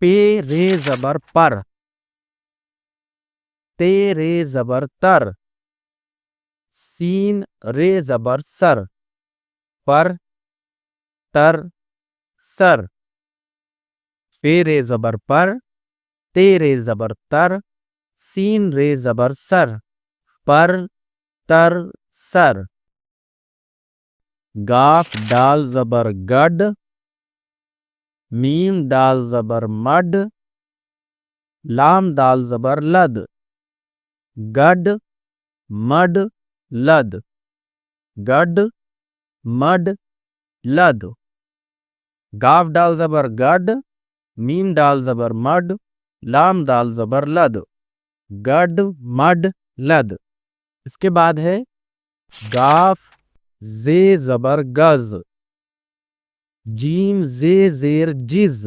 پے رے زبر پر، تے رے زبر تر، سین رے زبر سر، پر تر سر، پے رے زبر پر، تے رے زبر تر، سین رے زبر سر، پر تر سر۔ گاف ڈال زبر گڈ، میم ڈال زبر مڈ، لام دال زبر لد، گڈ مڈ لد، گڈ مڈ لد۔ گاف ڈال زبر گڈ، میم ڈال زبر مڈ، لام دال زبر لد، گڈ مڈ لد۔ اس کے بعد ہے گاف زے زبر گز، جیم زے زیر جز،